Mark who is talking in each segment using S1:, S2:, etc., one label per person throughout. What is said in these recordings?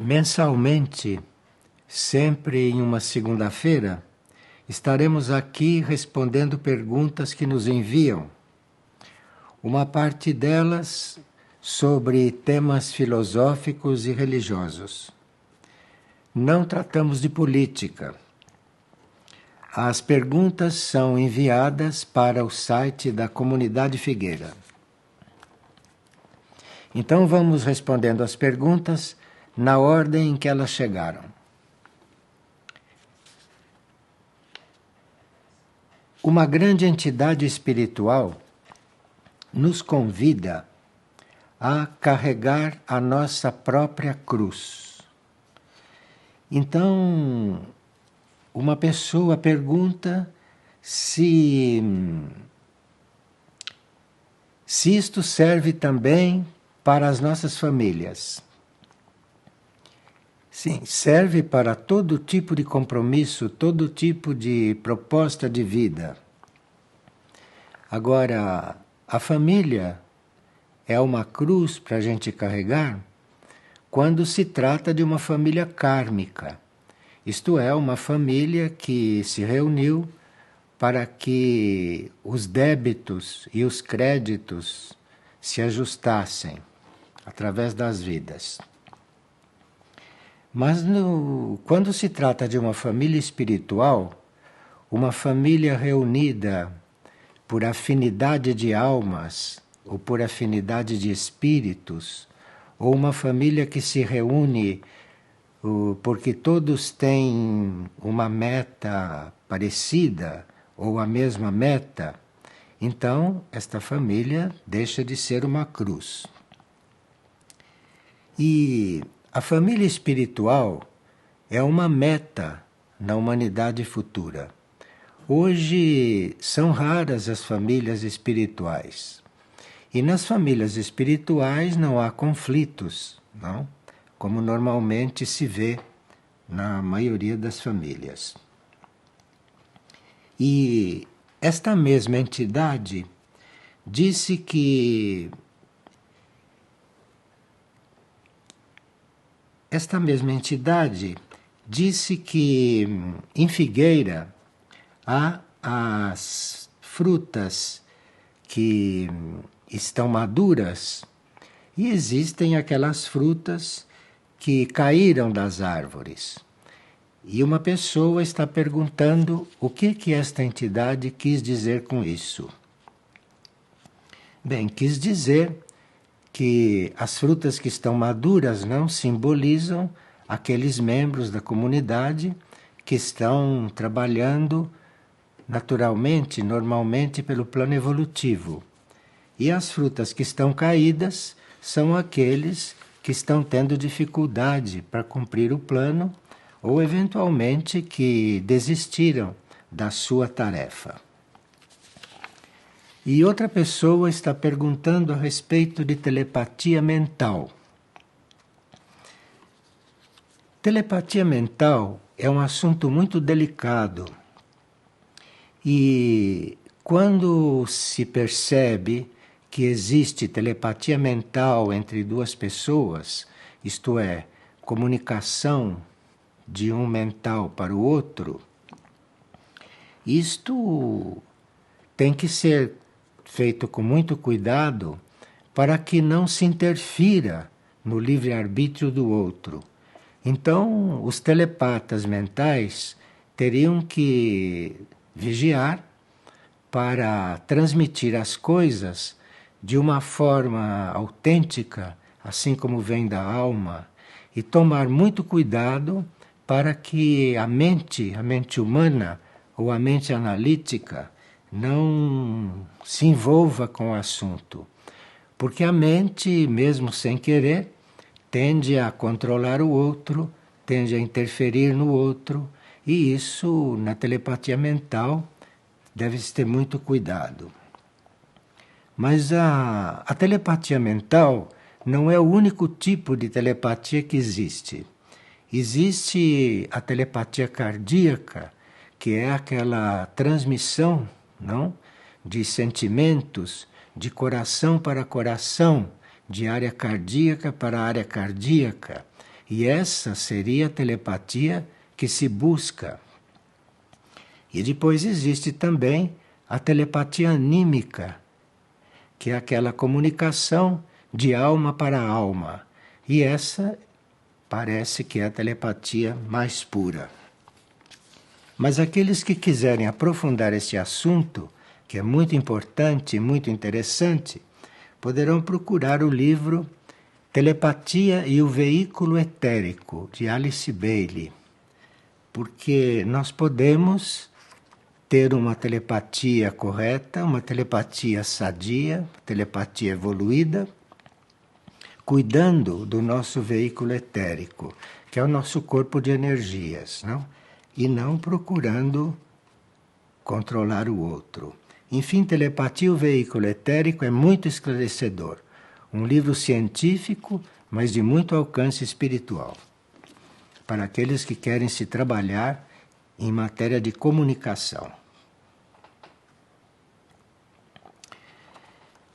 S1: Mensalmente, sempre em uma segunda-feira, estaremos aqui respondendo perguntas que nos enviam. Uma parte delas sobre temas filosóficos e religiosos. Não tratamos de política. As perguntas são enviadas para o site da Comunidade Figueira. Então vamos respondendo as perguntas na ordem em que elas chegaram. Uma grande entidade espiritual nos convida a carregar a nossa própria cruz. Então, uma pessoa pergunta se isto serve também para as nossas famílias. Sim, serve para todo tipo de compromisso, todo tipo de proposta de vida. Agora, a família é uma cruz para a gente carregar quando se trata de uma família kármica. Isto é, uma família que se reuniu para que os débitos e os créditos se ajustassem através das vidas. Mas quando se trata de uma família espiritual, uma família reunida por afinidade de almas ou por afinidade de espíritos, ou uma família que se reúne porque todos têm uma meta parecida ou a mesma meta, então esta família deixa de ser uma cruz. E a família espiritual é uma meta na humanidade futura. Hoje são raras as famílias espirituais. E nas famílias espirituais não há conflitos, não? Como normalmente se vê na maioria das famílias. E esta mesma entidade disse que em Figueira há as frutas que estão maduras e existem aquelas frutas que caíram das árvores. E uma pessoa está perguntando o que esta entidade quis dizer com isso. Bem, quis dizer que as frutas que estão maduras não simbolizam aqueles membros da comunidade que estão trabalhando naturalmente, normalmente pelo plano evolutivo. E as frutas que estão caídas são aqueles que estão tendo dificuldade para cumprir o plano ou eventualmente que desistiram da sua tarefa. E outra pessoa está perguntando a respeito de telepatia mental. Telepatia mental é um assunto muito delicado. E quando se percebe que existe telepatia mental entre duas pessoas, isto é, comunicação de um mental para o outro, isto tem que ser feito com muito cuidado para que não se interfira no livre-arbítrio do outro. Então, os telepatas mentais teriam que vigiar para transmitir as coisas de uma forma autêntica, assim como vem da alma, e tomar muito cuidado para que a mente humana ou a mente analítica não se envolva com o assunto. Porque a mente, mesmo sem querer, tende a controlar o outro, tende a interferir no outro, e isso, na telepatia mental, deve-se ter muito cuidado. Mas a telepatia mental não é o único tipo de telepatia que existe. Existe a telepatia cardíaca, que é aquela transmissão, não, de sentimentos de coração para coração, de área cardíaca para área cardíaca. E essa seria a telepatia que se busca. E depois existe também a telepatia anímica, que é aquela comunicação de alma para alma. E essa parece que é a telepatia mais pura. Mas aqueles que quiserem aprofundar este assunto, que é muito importante e muito interessante, poderão procurar o livro Telepatia e o Veículo Etérico, de Alice Bailey, porque nós podemos ter uma telepatia correta, uma telepatia sadia, telepatia evoluída, cuidando do nosso veículo etérico, que é o nosso corpo de energias, não? E não procurando controlar o outro. Enfim, Telepatia, o Veículo Etérico é muito esclarecedor. Um livro científico, mas de muito alcance espiritual. Para aqueles que querem se trabalhar em matéria de comunicação.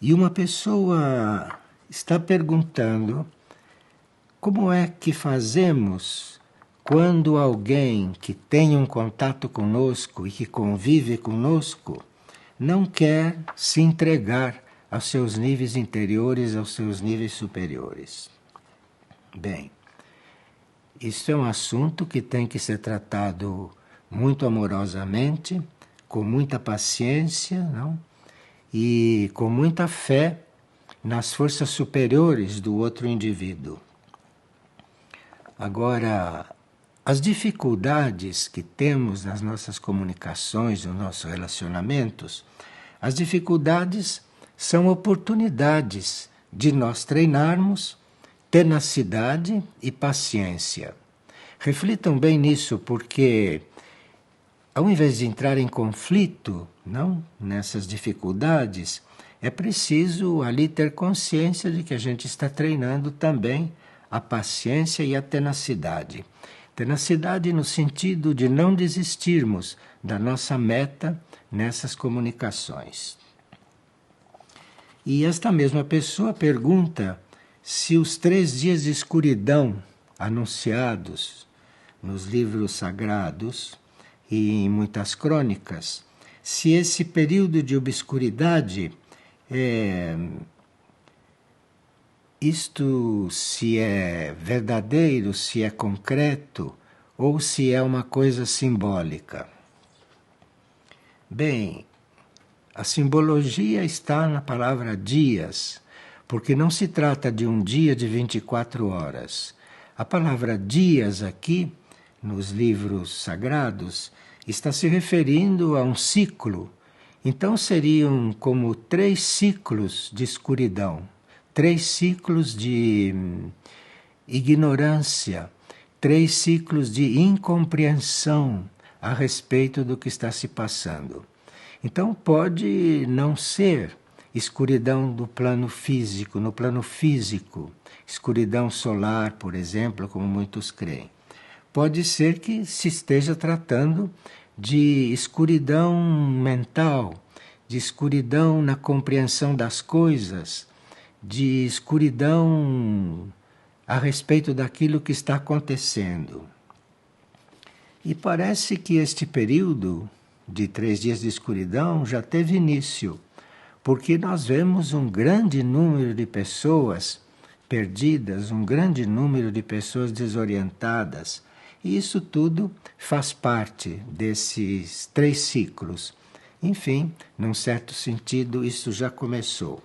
S1: E uma pessoa está perguntando como é que fazemos quando alguém que tem um contato conosco e que convive conosco não quer se entregar aos seus níveis interiores, aos seus níveis superiores. Bem, isso é um assunto que tem que ser tratado muito amorosamente, com muita paciência, não? E com muita fé nas forças superiores do outro indivíduo. Agora, as dificuldades que temos nas nossas comunicações, nos nossos relacionamentos, as dificuldades são oportunidades de nós treinarmos tenacidade e paciência. Reflitam bem nisso, porque ao invés de entrar em conflito, não, nessas dificuldades, é preciso ali ter consciência de que a gente está treinando também a paciência e a tenacidade. Tenacidade no sentido de não desistirmos da nossa meta nessas comunicações. E esta mesma pessoa pergunta se os 3 dias de escuridão anunciados nos livros sagrados e em muitas crônicas, se esse período de obscuridade isto se é verdadeiro, se é concreto ou se é uma coisa simbólica. Bem, a simbologia está na palavra dias, porque não se trata de um dia de 24 horas. A palavra dias aqui, nos livros sagrados, está se referindo a um ciclo. Então seriam como 3 ciclos de escuridão, 3 ciclos de ignorância, 3 ciclos de incompreensão a respeito do que está se passando. Então pode não ser escuridão do plano físico, no plano físico, escuridão solar, por exemplo, como muitos creem. Pode ser que se esteja tratando de escuridão mental, de escuridão na compreensão das coisas, de escuridão a respeito daquilo que está acontecendo. E parece que este período de 3 dias de escuridão já teve início, porque nós vemos um grande número de pessoas perdidas, um grande número de pessoas desorientadas. E isso tudo faz parte desses 3 ciclos. Enfim, num certo sentido, isso já começou.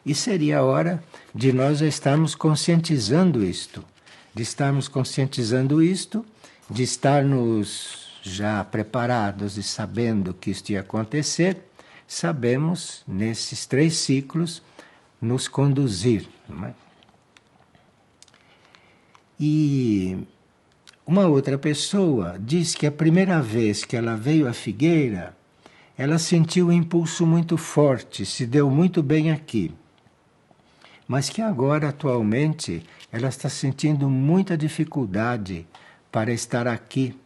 S1: E seria a hora de nós já estarmos conscientizando isto, de estarmos já preparados e sabendo que isto ia acontecer, sabemos, nesses 3 ciclos, nos conduzir. Não é? E uma outra pessoa diz que a primeira vez que ela veio à Figueira, ela sentiu um impulso muito forte, se deu muito bem aqui. Mas que agora, atualmente, ela está sentindo muita dificuldade para estar aqui.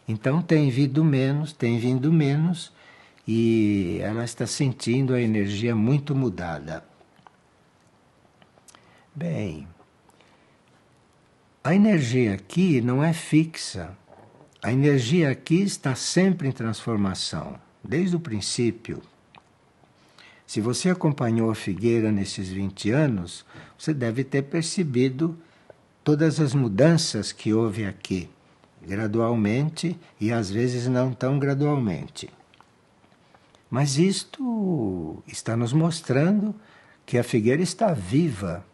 S1: Então tem vindo menos, e ela está sentindo a energia muito mudada. Bem, A energia aqui não é fixa. A energia aqui está sempre em transformação, desde o princípio. Se você acompanhou a figueira nesses 20 anos, você deve ter percebido todas as mudanças que houve aqui, gradualmente e às vezes não tão gradualmente. Mas isto está nos mostrando que a figueira está viva,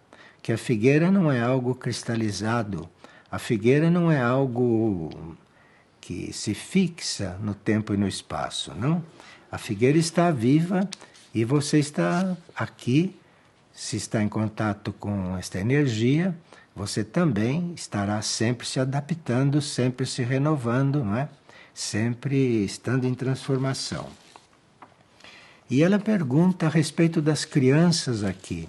S1: que a figueira não é algo cristalizado, a figueira não é algo que se fixa no tempo e no espaço, não? A figueira está viva e você está aqui, se está em contato com esta energia, você também estará sempre se adaptando, sempre se renovando, não é? Sempre estando em transformação. E ela pergunta a respeito das crianças aqui.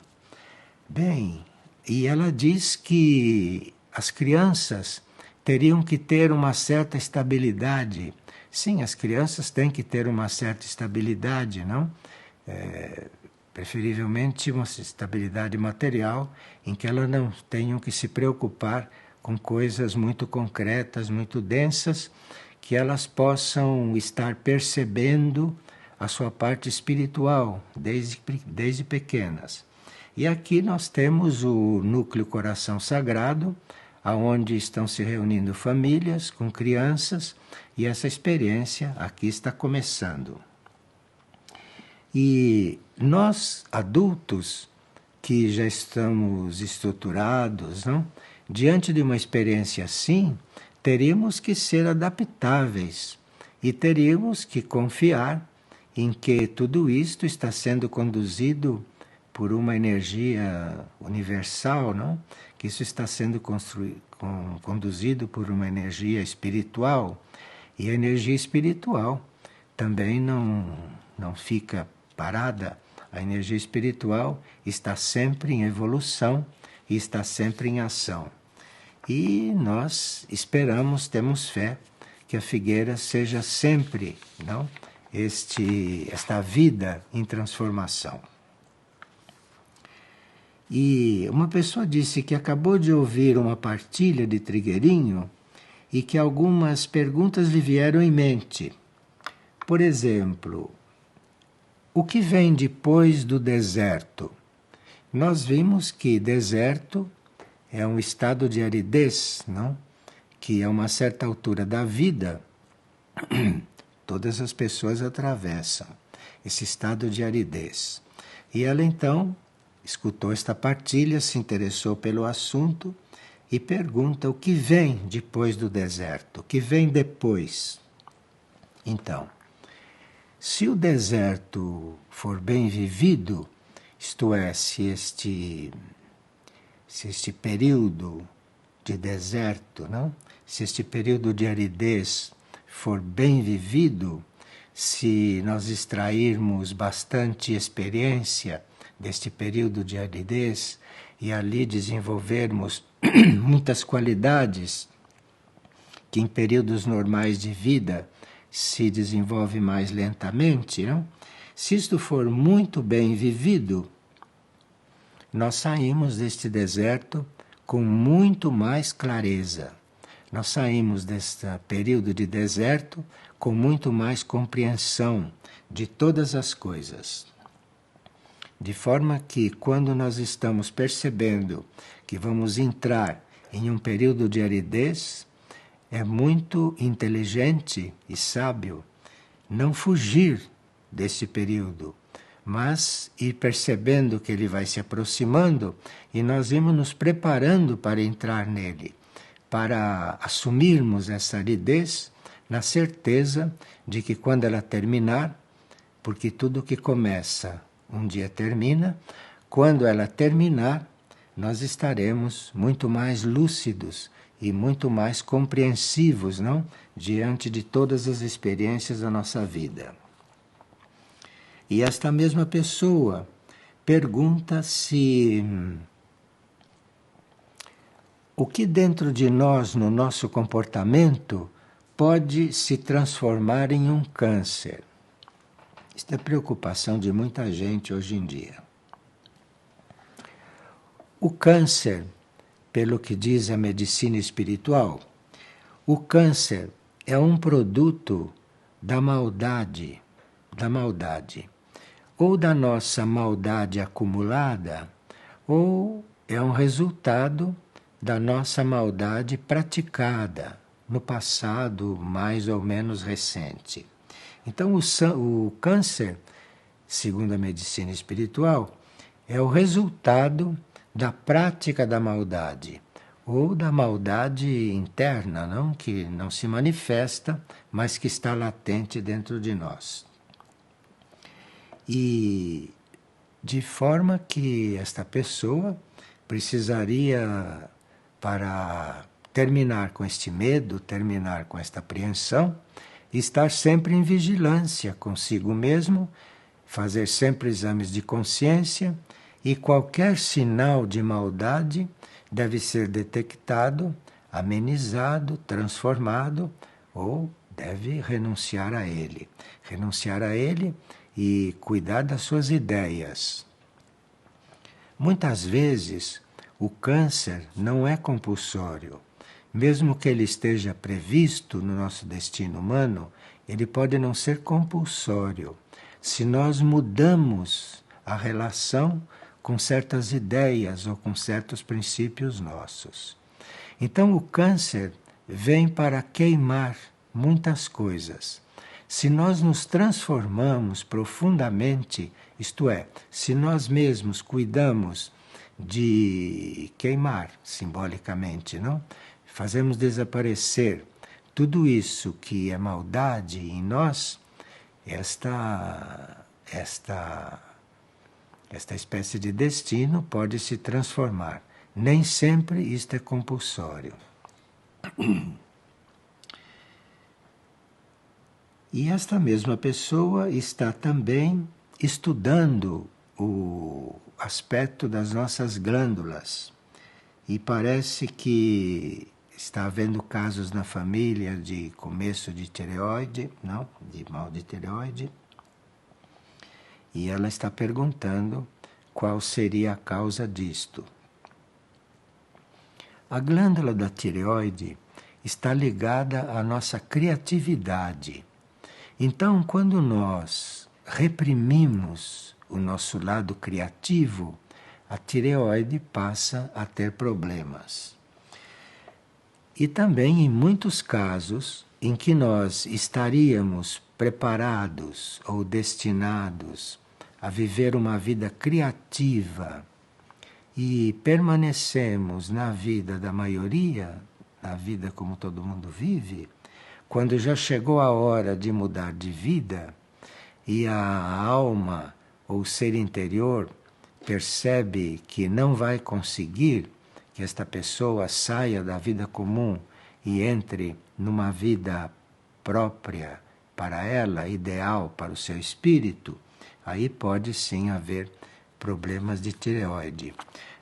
S1: Bem, e ela diz que as crianças teriam que ter uma certa estabilidade. Sim, as crianças têm que ter uma certa estabilidade, não? Preferivelmente uma estabilidade material em que elas não tenham que se preocupar com coisas muito concretas, muito densas, que elas possam estar percebendo a sua parte espiritual desde pequenas. E aqui nós temos o núcleo Coração Sagrado, aonde estão se reunindo famílias com crianças, e essa experiência aqui está começando. E nós, adultos, que já estamos estruturados, não? Diante de uma experiência assim, teríamos que ser adaptáveis e teríamos que confiar em que tudo isto está sendo conduzido por uma energia universal, não? Que isso está sendo conduzido por uma energia espiritual, e a energia espiritual também não fica parada. A energia espiritual está sempre em evolução e está sempre em ação. E nós esperamos, temos fé, que a figueira seja sempre, não? Esta vida em transformação. E uma pessoa disse que acabou de ouvir uma partilha de Trigueirinho e que algumas perguntas lhe vieram em mente. Por exemplo, o que vem depois do deserto? Nós vimos que deserto é um estado de aridez, não? Que a uma certa altura da vida todas as pessoas atravessam esse estado de aridez. E ela então escutou esta partilha, se interessou pelo assunto e pergunta o que vem depois do deserto, o que vem depois. Então, se o deserto for bem vivido, isto é, se este período de deserto, não? Se este período de aridez for bem vivido, se nós extrairmos bastante experiência deste período de aridez e ali desenvolvermos muitas qualidades que em períodos normais de vida se desenvolve mais lentamente, não? Se isto for muito bem vivido, nós saímos deste deserto com muito mais clareza. Nós saímos deste período de deserto com muito mais compreensão de todas as coisas. De forma que, quando nós estamos percebendo que vamos entrar em um período de aridez, é muito inteligente e sábio não fugir desse período, mas ir percebendo que ele vai se aproximando e nós vamos nos preparando para entrar nele, para assumirmos essa aridez na certeza de que quando ela terminar, porque tudo que começa um dia termina, quando ela terminar, nós estaremos muito mais lúcidos e muito mais compreensivos, não? Diante de todas as experiências da nossa vida. E esta mesma pessoa pergunta se o que dentro de nós, no nosso comportamento, pode se transformar em um câncer. Isto é preocupação de muita gente hoje em dia. O câncer pelo que diz a medicina espiritual, o câncer é um produto da maldade, ou da nossa maldade acumulada, ou é um resultado da nossa maldade praticada no passado mais ou menos recente. Então, o câncer, segundo a medicina espiritual, é o resultado da prática da maldade, ou da maldade interna, não? Que não se manifesta, mas que está latente dentro de nós. E de forma que esta pessoa precisaria, para terminar com este medo, terminar com esta apreensão, estar sempre em vigilância consigo mesmo, fazer sempre exames de consciência, e qualquer sinal de maldade deve ser detectado, amenizado, transformado, ou deve renunciar a ele. Renunciar a ele e cuidar das suas ideias. Muitas vezes o câncer não é compulsório. Mesmo que ele esteja previsto no nosso destino humano, ele pode não ser compulsório. Se nós mudamos a relação com certas ideias ou com certos princípios nossos. Então o câncer vem para queimar muitas coisas. Se nós nos transformamos profundamente, isto é, se nós mesmos cuidamos de queimar simbolicamente, não? Fazemos desaparecer tudo isso que é maldade em nós, esta espécie de destino pode se transformar. Nem sempre isto é compulsório. E esta mesma pessoa está também estudando o aspecto das nossas glândulas. E parece que está havendo casos na família de começo de tireoide, não? De mal de tireoide. E ela está perguntando qual seria a causa disto. A glândula da tireoide está ligada à nossa criatividade. Então, quando nós reprimimos o nosso lado criativo, a tireoide passa a ter problemas. E também em muitos casos em que nós estaríamos preparados ou destinados a viver uma vida criativa e permanecemos na vida da maioria, na vida como todo mundo vive, quando já chegou a hora de mudar de vida e a alma ou o ser interior percebe que não vai conseguir que esta pessoa saia da vida comum e entre numa vida própria para ela, ideal para o seu espírito, aí pode sim haver problemas de tireoide.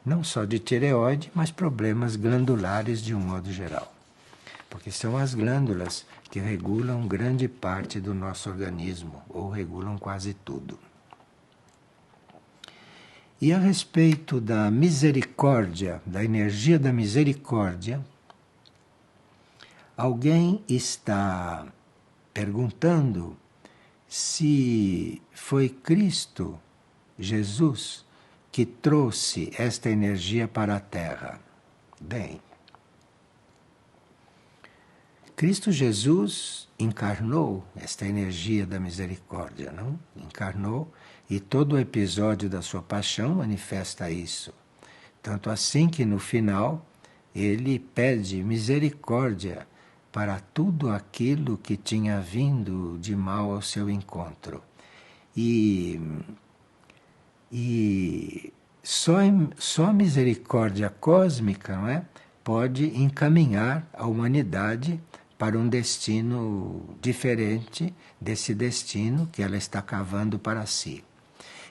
S1: Não só de tireoide, mas problemas glandulares de um modo geral. Porque são as glândulas que regulam grande parte do nosso organismo, ou regulam quase tudo. E a respeito da misericórdia, da energia da misericórdia, alguém está perguntando se foi Cristo, Jesus, que trouxe esta energia para a Terra. Bem, Cristo Jesus encarnou esta energia da misericórdia, não? Encarnou, e todo o episódio da sua paixão manifesta isso. Tanto assim que no final ele pede misericórdia para tudo aquilo que tinha vindo de mal ao seu encontro. E só a misericórdia cósmica, não é, pode encaminhar a humanidade para um destino diferente desse destino que ela está cavando para si.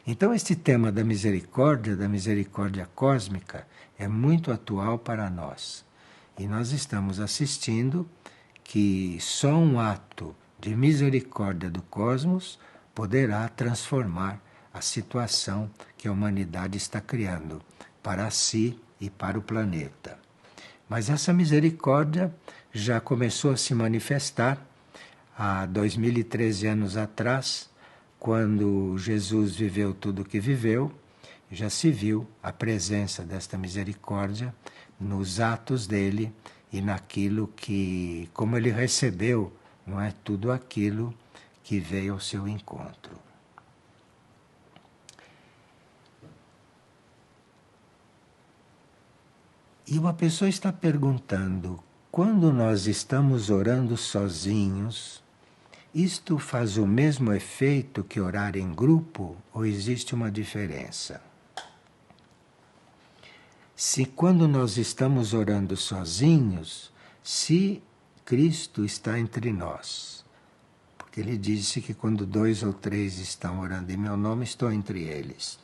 S1: Então este tema da misericórdia cósmica, é muito atual para nós. E nós estamos assistindo que só um ato de misericórdia do cosmos poderá transformar a situação que a humanidade está criando para si e para o planeta. Mas essa misericórdia já começou a se manifestar há 2013 anos atrás, quando Jesus viveu tudo o que viveu, já se viu a presença desta misericórdia nos atos dele e naquilo que, como ele recebeu, não é tudo aquilo que veio ao seu encontro. E uma pessoa está perguntando, quando nós estamos orando sozinhos, isto faz o mesmo efeito que orar em grupo ou existe uma diferença? Se quando nós estamos orando sozinhos, se Cristo está entre nós, porque ele disse que quando 2 ou 3 estão orando em meu nome, estou entre eles.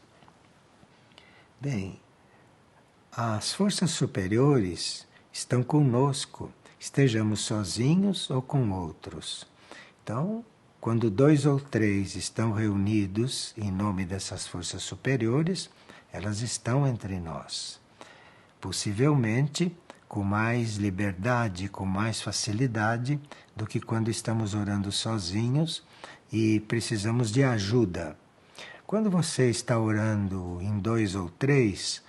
S1: Bem, as forças superiores estão conosco, estejamos sozinhos ou com outros. Então, quando 2 ou 3 estão reunidos em nome dessas forças superiores, elas estão entre nós. Possivelmente com mais liberdade, com mais facilidade do que quando estamos orando sozinhos e precisamos de ajuda. Quando você está orando em 2 ou 3,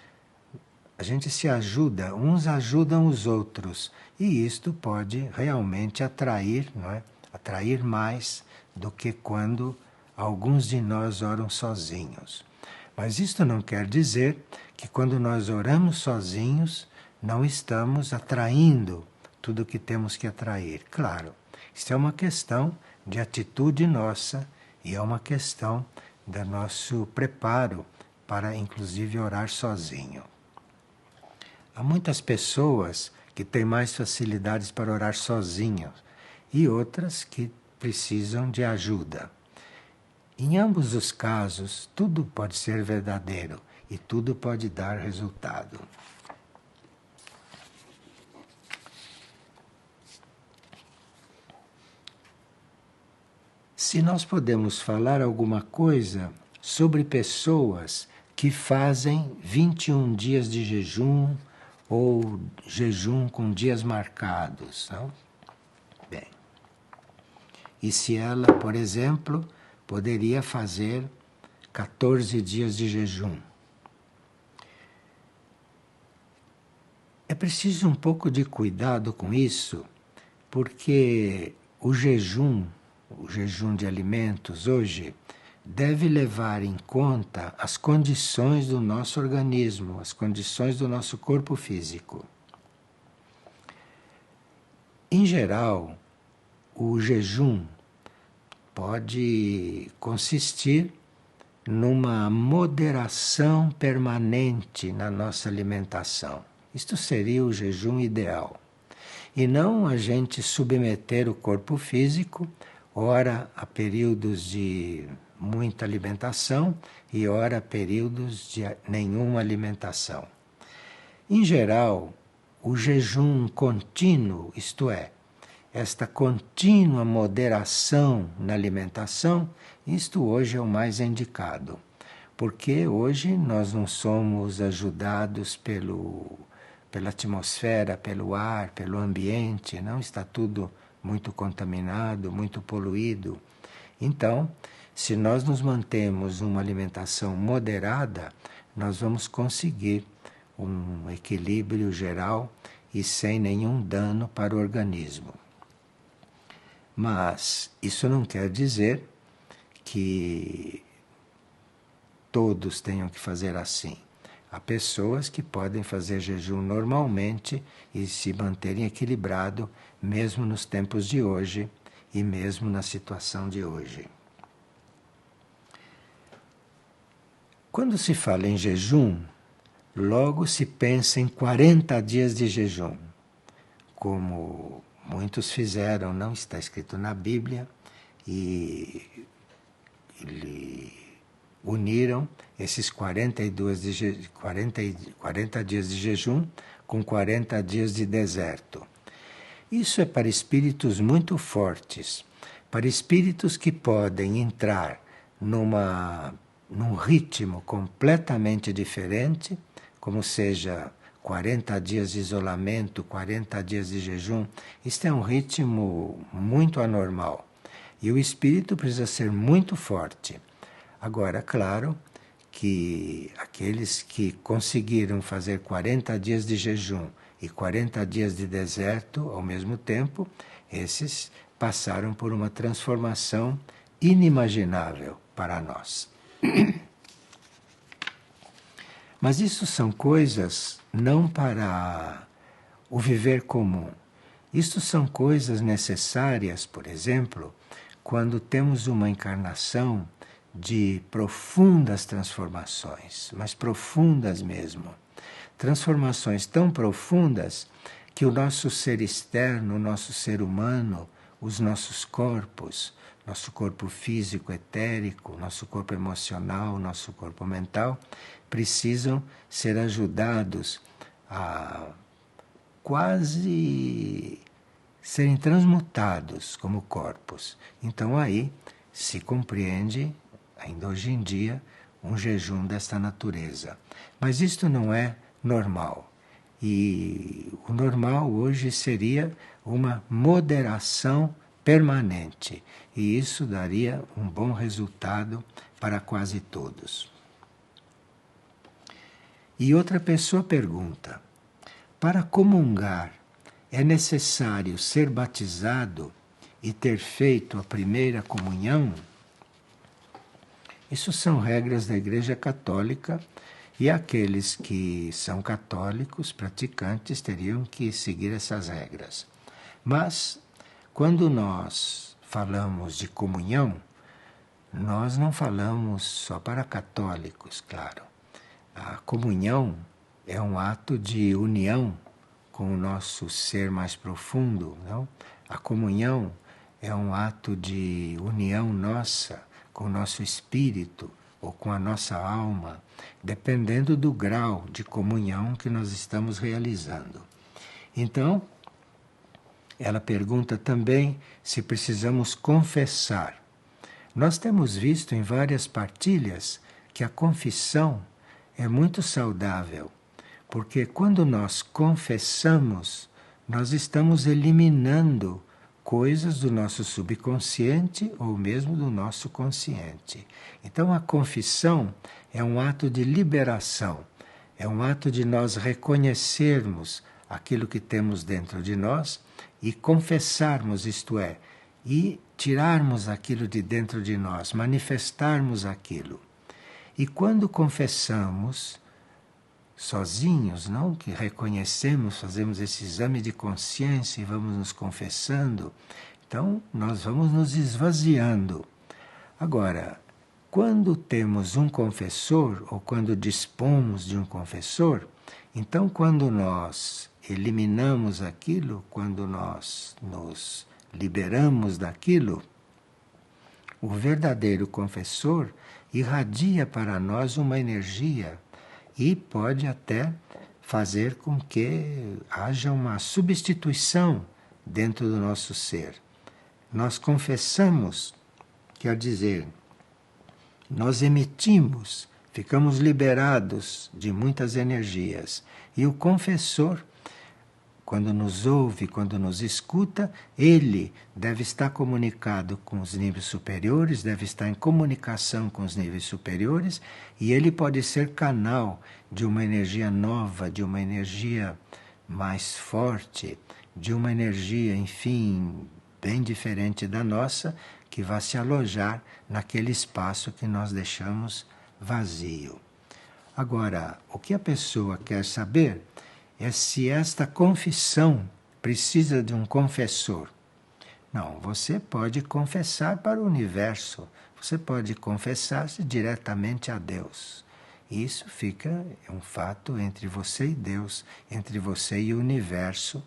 S1: a gente se ajuda, uns ajudam os outros, e isto pode realmente atrair, não é? Atrair mais do que quando alguns de nós oram sozinhos. Mas isto não quer dizer que quando nós oramos sozinhos, não estamos atraindo tudo o que temos que atrair. Claro, isso é uma questão de atitude nossa e é uma questão do nosso preparo para, inclusive, orar sozinho. Há muitas pessoas que têm mais facilidades para orar sozinhos e outras que precisam de ajuda. Em ambos os casos, tudo pode ser verdadeiro e tudo pode dar resultado. Se nós podemos falar alguma coisa sobre pessoas que fazem 21 dias de jejum ou jejum com dias marcados, não? Bem, e se ela, por exemplo, poderia fazer 14 dias de jejum. É preciso um pouco de cuidado com isso, porque o jejum de alimentos hoje deve levar em conta as condições do nosso organismo, as condições do nosso corpo físico. Em geral, o jejum pode consistir numa moderação permanente na nossa alimentação. Isto seria o jejum ideal. E não a gente submeter o corpo físico, ora a períodos de muita alimentação e ora a períodos de nenhuma alimentação. Em geral, o jejum contínuo, isto é, esta contínua moderação na alimentação, isto hoje é o mais indicado, porque hoje nós não somos ajudados pela atmosfera, pelo ar, pelo ambiente, não está tudo muito contaminado, muito poluído. Então, se nós nos mantemos uma alimentação moderada, nós vamos conseguir um equilíbrio geral e sem nenhum dano para o organismo. Mas isso não quer dizer que todos tenham que fazer assim. Há pessoas que podem fazer jejum normalmente e se manterem equilibrado, mesmo nos tempos de hoje e mesmo na situação de hoje. Quando se fala em jejum, logo se pensa em 40 dias de jejum, como muitos fizeram, não está escrito na Bíblia, e uniram esses 40 dias de jejum com 40 dias de deserto. Isso é para espíritos muito fortes, para espíritos que podem entrar num ritmo completamente diferente, como seja 40 dias de isolamento, 40 dias de jejum. Isto é um ritmo muito anormal. E o espírito precisa ser muito forte. Agora, claro que aqueles que conseguiram fazer 40 dias de jejum e 40 dias de deserto ao mesmo tempo, esses passaram por uma transformação inimaginável para nós. Mas isso são coisas não para o viver comum. Isto são coisas necessárias, por exemplo, quando temos uma encarnação de profundas transformações, mas profundas mesmo. Transformações tão profundas que o nosso ser externo, o nosso ser humano, os nossos corpos, nosso corpo físico, etérico, nosso corpo emocional, nosso corpo mental, precisam ser ajudados a quase serem transmutados como corpos. Então aí se compreende, ainda hoje em dia, um jejum desta natureza. Mas isto não é normal. E o normal hoje seria uma moderação permanente. E isso daria um bom resultado para quase todos. E outra pessoa pergunta: para comungar é necessário ser batizado e ter feito a primeira comunhão? Isso são regras da Igreja Católica e aqueles que são católicos, praticantes, teriam que seguir essas regras. Mas, quando nós falamos de comunhão, nós não falamos só para católicos, claro. A comunhão é um ato de união com o nosso ser mais profundo, não? A comunhão é um ato de união nossa com o nosso espírito ou com a nossa alma, dependendo do grau de comunhão que nós estamos realizando. Então, ela pergunta também se precisamos confessar. Nós temos visto em várias partilhas que a confissão é muito saudável, porque quando nós confessamos, nós estamos eliminando coisas do nosso subconsciente ou mesmo do nosso consciente. Então a confissão é um ato de liberação, é um ato de nós reconhecermos aquilo que temos dentro de nós e confessarmos, isto é, e tirarmos aquilo de dentro de nós, manifestarmos aquilo. E quando confessamos, sozinhos, não? Que reconhecemos, fazemos esse exame de consciência e vamos nos confessando, então nós vamos nos esvaziando. Agora, quando temos um confessor, ou quando dispomos de um confessor, então quando nós eliminamos aquilo, quando nós nos liberamos daquilo, o verdadeiro confessor irradia para nós uma energia e pode até fazer com que haja uma substituição dentro do nosso ser. Nós confessamos, quer dizer, nós emitimos, ficamos liberados de muitas energias. E o confessor, quando nos ouve, quando nos escuta, ele deve estar comunicado com os níveis superiores, deve estar em comunicação com os níveis superiores, e ele pode ser canal de uma energia nova, de uma energia mais forte, de uma energia, enfim, bem diferente da nossa, que vai se alojar naquele espaço que nós deixamos vazio. Agora, o que a pessoa quer saber é se esta confissão precisa de um confessor. Não, você pode confessar para o universo, você pode confessar-se diretamente a Deus. Isso fica um fato entre você e Deus, entre você e o universo,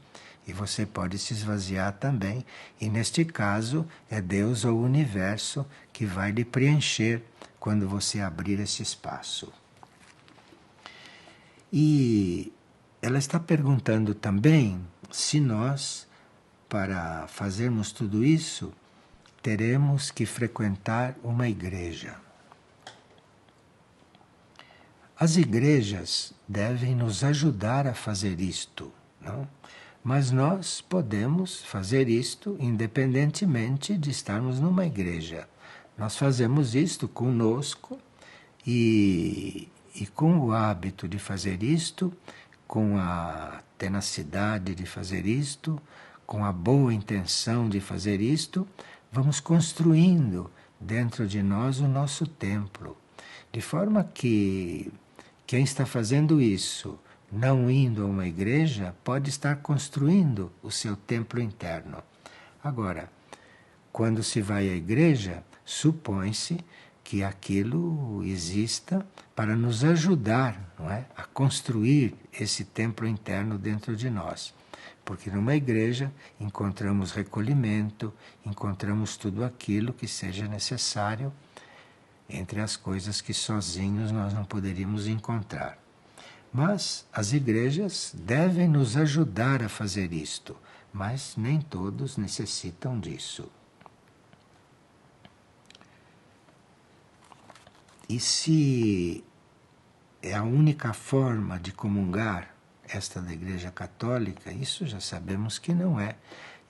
S1: e você pode se esvaziar também. E neste caso, é Deus ou o universo que vai lhe preencher quando você abrir esse espaço. E ela está perguntando também se nós, para fazermos tudo isso, teremos que frequentar uma igreja. As igrejas devem nos ajudar a fazer isto, não? Mas nós podemos fazer isto independentemente de estarmos numa igreja. Nós fazemos isto conosco e com o hábito de fazer isto, com a tenacidade de fazer isto, com a boa intenção de fazer isto, vamos construindo dentro de nós o nosso templo. De forma que quem está fazendo isso, não indo a uma igreja, pode estar construindo o seu templo interno. Agora, quando se vai à igreja, supõe-se que aquilo exista para nos ajudar, não é, a construir esse templo interno dentro de nós. Porque numa igreja encontramos recolhimento, encontramos tudo aquilo que seja necessário entre as coisas que sozinhos nós não poderíamos encontrar. Mas as igrejas devem nos ajudar a fazer isto, mas nem todos necessitam disso. E se é a única forma de comungar esta da Igreja Católica, isso já sabemos que não é,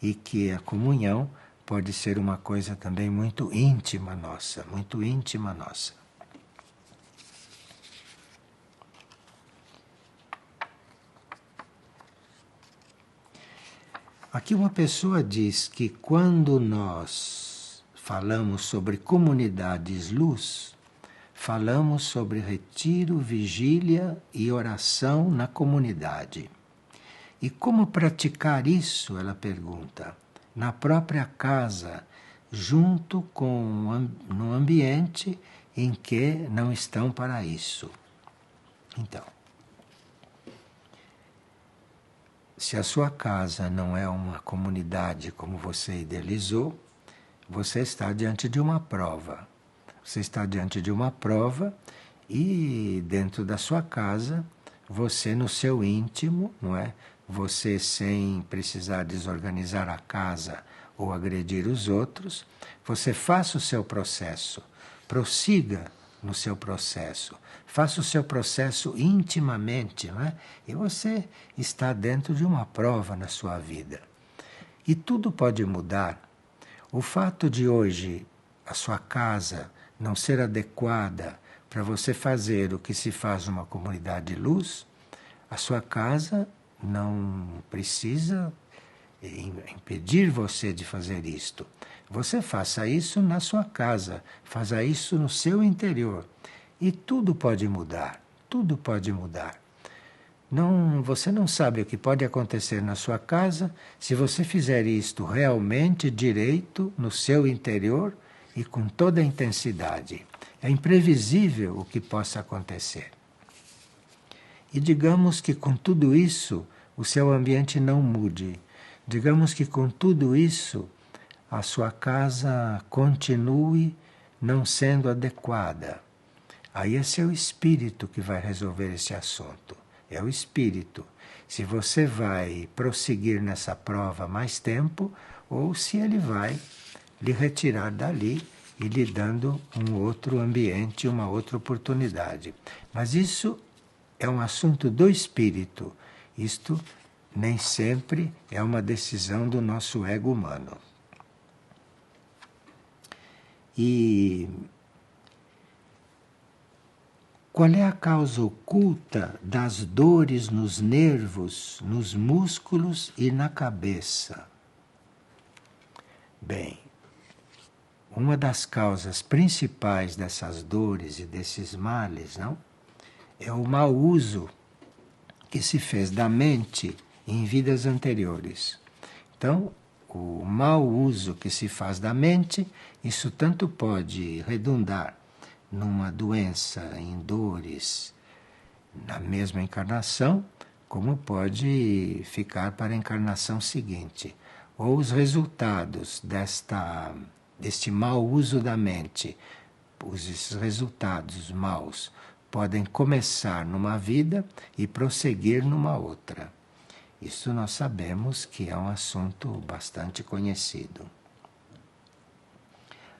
S1: e que a comunhão pode ser uma coisa também muito íntima nossa, muito íntima nossa. Aqui uma pessoa diz que quando nós falamos sobre comunidades luz, falamos sobre retiro, vigília e oração na comunidade. E como praticar isso, ela pergunta, na própria casa, junto com no ambiente em que não estão para isso. Então, se a sua casa não é uma comunidade como você idealizou, você está diante de uma prova. Você está diante de uma prova e dentro da sua casa, você no seu íntimo, não é? Você sem precisar desorganizar a casa ou agredir os outros, você faça o seu processo, prossiga no seu processo, faça o seu processo intimamente, não é? E você está dentro de uma prova na sua vida. E tudo pode mudar. O fato de hoje a sua casa não ser adequada para você fazer o que se faz numa comunidade de luz, a sua casa não precisa impedir você de fazer isto. Você faça isso na sua casa, faça isso no seu interior. E tudo pode mudar, tudo pode mudar. Não, você não sabe o que pode acontecer na sua casa se você fizer isto realmente direito no seu interior e com toda a intensidade. É imprevisível o que possa acontecer. E digamos que com tudo isso o seu ambiente não mude. Digamos que com tudo isso a sua casa continue não sendo adequada. Aí é seu espírito que vai resolver esse assunto. É o espírito. Se você vai prosseguir nessa prova mais tempo ou se ele vai lhe retirar dali e lhe dando um outro ambiente, uma outra oportunidade. Mas isso é um assunto do espírito. Isto nem sempre é uma decisão do nosso ego humano. E qual é a causa oculta das dores nos nervos, nos músculos e na cabeça? Bem, uma das causas principais dessas dores e desses males, não? É o mau uso que se fez da mente em vidas anteriores. Então, o mau uso que se faz da mente, isso tanto pode redundar numa doença, em dores, na mesma encarnação, como pode ficar para a encarnação seguinte. Ou os resultados deste mau uso da mente, esses resultados maus, podem começar numa vida e prosseguir numa outra. Isso nós sabemos que é um assunto bastante conhecido.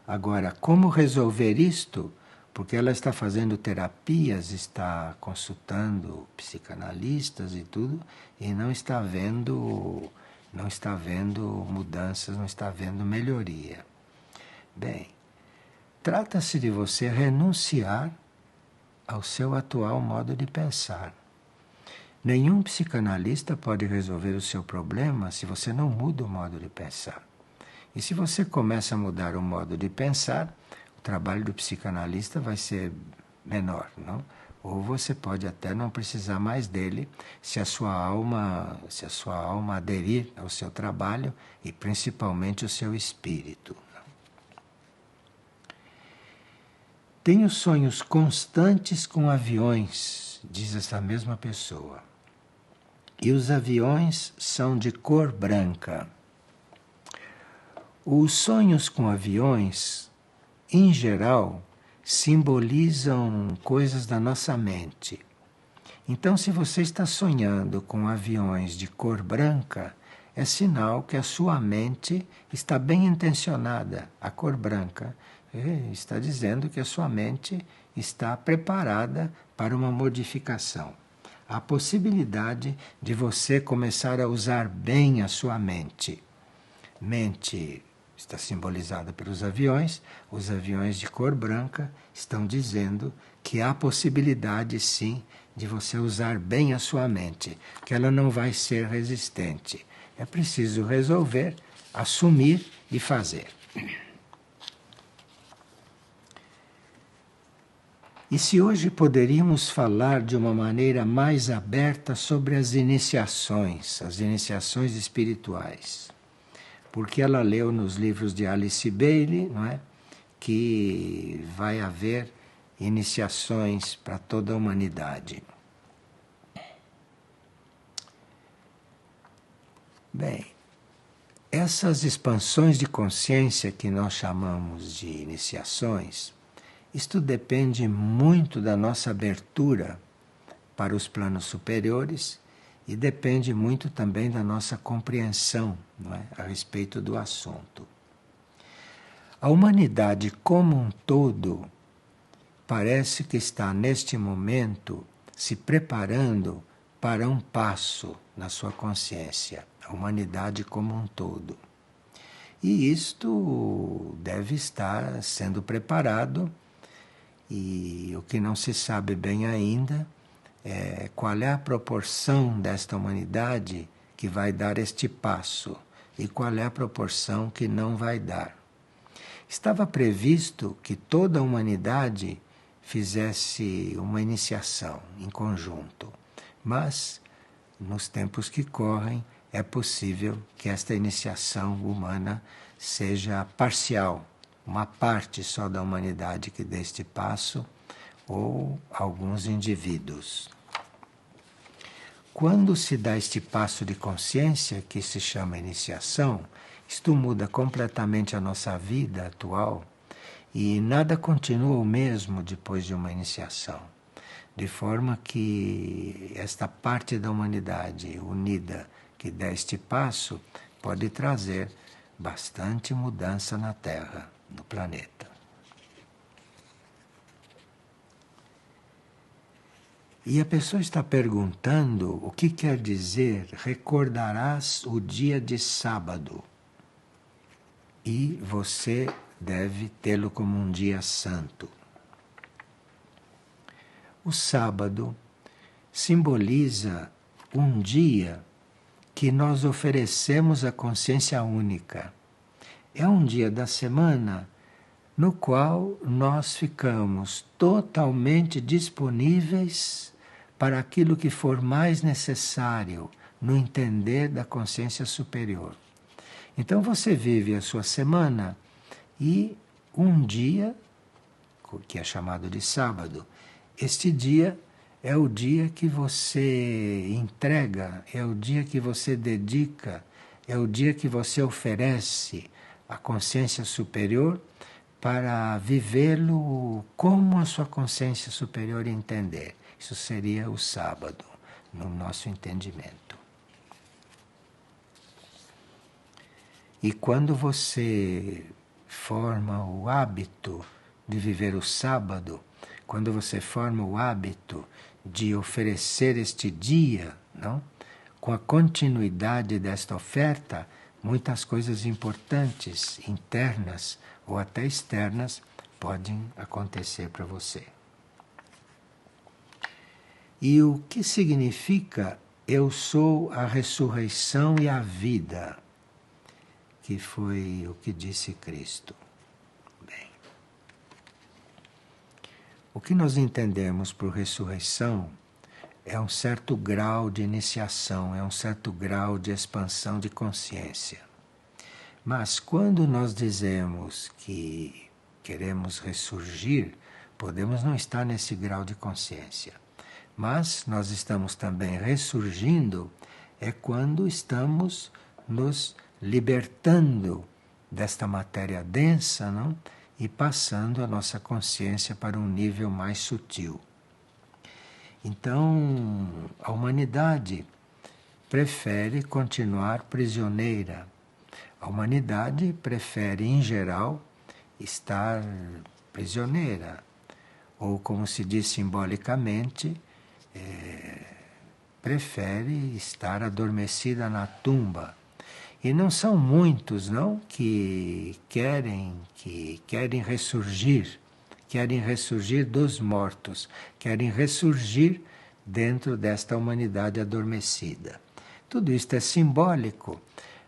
S1: Agora, como resolver isto? porque ela está fazendo terapias, está consultando psicanalistas e tudo, e não está vendo mudanças, não está vendo melhoria. Bem, trata-se de você renunciar ao seu atual modo de pensar. Nenhum psicanalista pode resolver o seu problema se você não muda o modo de pensar. E se você começa a mudar o modo de pensar, o trabalho do psicanalista vai ser menor, não? Ou você pode até não precisar mais dele se a sua alma aderir ao seu trabalho e principalmente o seu espírito. Tenho sonhos constantes com aviões, diz essa mesma pessoa. E os aviões são de cor branca. Os sonhos com aviões, em geral, simbolizam coisas da nossa mente. Então, se você está sonhando com aviões de cor branca, é sinal que a sua mente está bem intencionada. A cor branca está dizendo que a sua mente está preparada para uma modificação. Há possibilidade de você começar a usar bem a sua mente. Mente está simbolizada pelos aviões. Os aviões de cor branca estão dizendo que há possibilidade, sim, de você usar bem a sua mente, que ela não vai ser resistente. É preciso resolver, assumir e fazer. E se hoje poderíamos falar de uma maneira mais aberta sobre as iniciações espirituais? Porque ela leu nos livros de Alice Bailey, não é? Que vai haver iniciações para toda a humanidade. Bem, essas expansões de consciência que nós chamamos de iniciações, isto depende muito da nossa abertura para os planos superiores e depende muito também da nossa compreensão, não é, a respeito do assunto. A humanidade como um todo parece que está neste momento se preparando para um passo na sua consciência, a humanidade como um todo. E isto deve estar sendo preparado, e o que não se sabe bem ainda é qual é a proporção desta humanidade que vai dar este passo e qual é a proporção que não vai dar. Estava previsto que toda a humanidade fizesse uma iniciação em conjunto, mas nos tempos que correm é possível que esta iniciação humana seja parcial, uma parte só da humanidade que dê este passo, ou alguns indivíduos. Quando se dá este passo de consciência, que se chama iniciação, isto muda completamente a nossa vida atual e nada continua o mesmo depois de uma iniciação. De forma que esta parte da humanidade unida que dá este passo pode trazer bastante mudança na Terra, no planeta. E a pessoa está perguntando o que quer dizer recordarás o dia de sábado. E você deve tê-lo como um dia santo. O sábado simboliza um dia que nós oferecemos à consciência única. É um dia da semana no qual nós ficamos totalmente disponíveis para aquilo que for mais necessário no entender da consciência superior. Então você vive a sua semana e um dia, que é chamado de sábado, este dia é o dia que você entrega, é o dia que você dedica, é o dia que você oferece à consciência superior para vivê-lo como a sua consciência superior entender. Isso seria o sábado, no nosso entendimento. E quando você forma o hábito de viver o sábado, quando você forma o hábito de oferecer este dia, não? Com a continuidade desta oferta, muitas coisas importantes, internas ou até externas, podem acontecer para você. E o que significa eu sou a ressurreição e a vida? Que foi o que disse Cristo. Bem, o que nós entendemos por ressurreição é um certo grau de iniciação, é um certo grau de expansão de consciência. Mas quando nós dizemos que queremos ressurgir, podemos não estar nesse grau de consciência. Mas nós estamos também ressurgindo é quando estamos nos libertando desta matéria densa, não? E passando a nossa consciência para um nível mais sutil. Então, a humanidade prefere continuar prisioneira. A humanidade prefere, em geral, estar prisioneira. Ou, como se diz simbolicamente, prefere estar adormecida na tumba. E não são muitos, não, que querem ressurgir dos mortos, querem ressurgir dentro desta humanidade adormecida. Tudo isto é simbólico,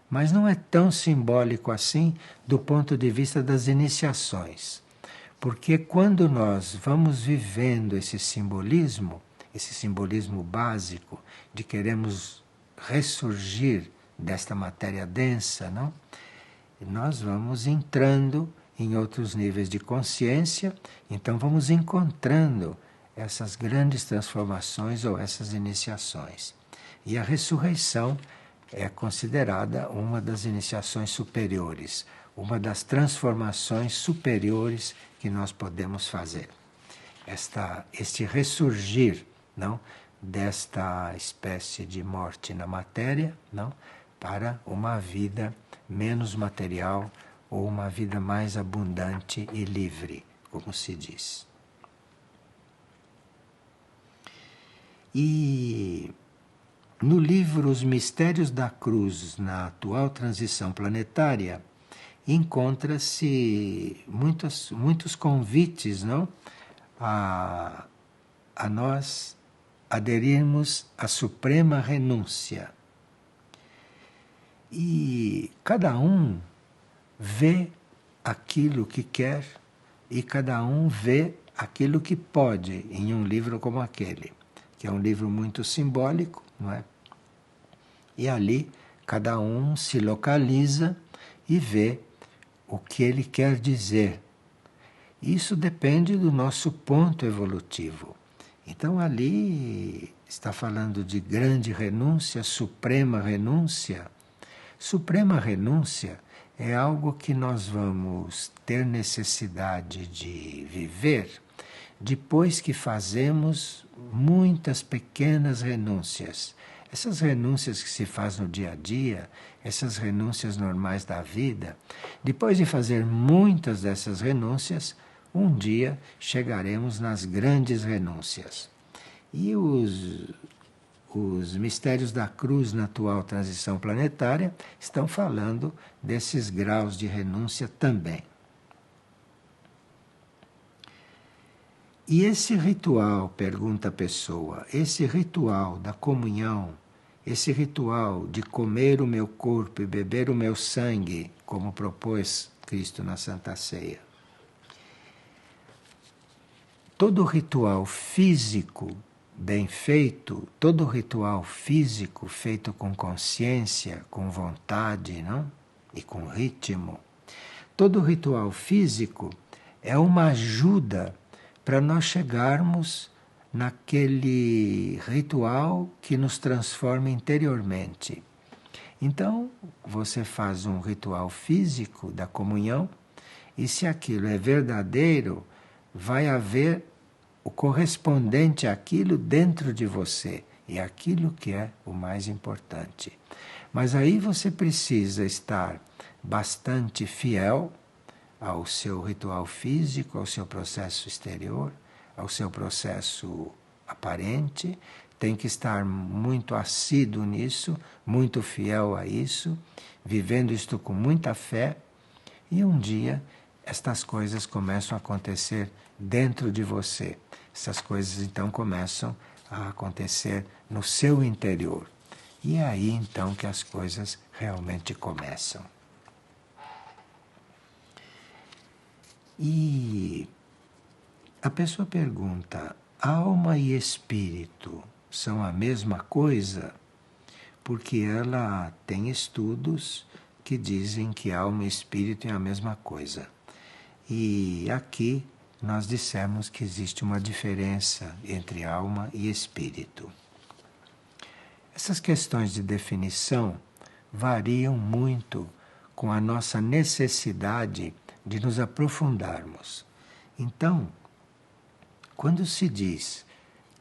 S1: mas não é tão simbólico assim do ponto de vista das iniciações. Porque quando nós vamos vivendo esse simbolismo básico de queremos ressurgir desta matéria densa, não? Nós vamos entrando em outros níveis de consciência, então vamos encontrando essas grandes transformações ou essas iniciações. E a ressurreição é considerada uma das iniciações superiores, uma das transformações superiores que nós podemos fazer. Este ressurgir, não, desta espécie de morte na matéria, não, para uma vida menos material ou uma vida mais abundante e livre, como se diz. E no livro Os Mistérios da Cruz, na atual transição planetária, encontra-se muitos convites, não, a nós aderirmos à suprema renúncia. E cada um vê aquilo que quer e cada um vê aquilo que pode em um livro como aquele, que é um livro muito simbólico, não é? E ali cada um se localiza e vê o que ele quer dizer. Isso depende do nosso ponto evolutivo. Então ali está falando de grande renúncia, suprema renúncia. Suprema renúncia é algo que nós vamos ter necessidade de viver depois que fazemos muitas pequenas renúncias. Essas renúncias que se faz no dia a dia, essas renúncias normais da vida, depois de fazer muitas dessas renúncias, um dia chegaremos nas grandes renúncias. E os mistérios da cruz na atual transição planetária estão falando desses graus de renúncia também. E esse ritual, pergunta a pessoa, esse ritual da comunhão, esse ritual de comer o meu corpo e beber o meu sangue, como propôs Cristo na Santa Ceia, todo ritual físico bem feito, todo ritual físico feito com consciência, com vontade, não? E com ritmo, todo ritual físico é uma ajuda para nós chegarmos naquele ritual que nos transforma interiormente. Então, você faz um ritual físico da comunhão e se aquilo é verdadeiro, vai haver o correspondente àquilo dentro de você, e aquilo que é o mais importante. Mas aí você precisa estar bastante fiel ao seu ritual físico, ao seu processo exterior, ao seu processo aparente, tem que estar muito assíduo nisso, muito fiel a isso, vivendo isto com muita fé, e um dia estas coisas começam a acontecer dentro de você. Essas coisas então começam a acontecer no seu interior. E é aí então que as coisas realmente começam. E a pessoa pergunta: alma e espírito são a mesma coisa? Porque ela tem estudos que dizem que alma e espírito é a mesma coisa. E aqui nós dissemos que existe uma diferença entre alma e espírito. Essas questões de definição variam muito com a nossa necessidade de nos aprofundarmos. Então, quando se diz